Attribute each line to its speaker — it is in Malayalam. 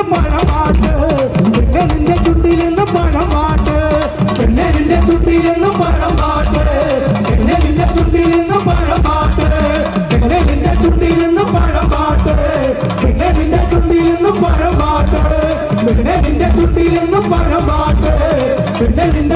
Speaker 1: പഴമാട്ട് പിന്നെ നിന്റെ ചുണ്ടിൽ നിന്ന് പഴമാട്ട് പിന്നെ നിന്റെ ചുണ്ടിൽ നിന്ന് പഴമാട്ട് പിന്നെ നിന്റെ ചുണ്ടിൽ നിന്ന് പഴമാട്ട് പിന്നെ നിന്റെ ചുണ്ടിൽ നിന്ന് പഴമാട്ട് പിന്നെ നിന്റെ ചുണ്ടിൽ നിന്ന് പഴമാട്ട് പിന്നെ നിന്റെ ചുണ്ടിൽ നിന്ന് പഴമാട്ട് പിന്നെ നിന്റെ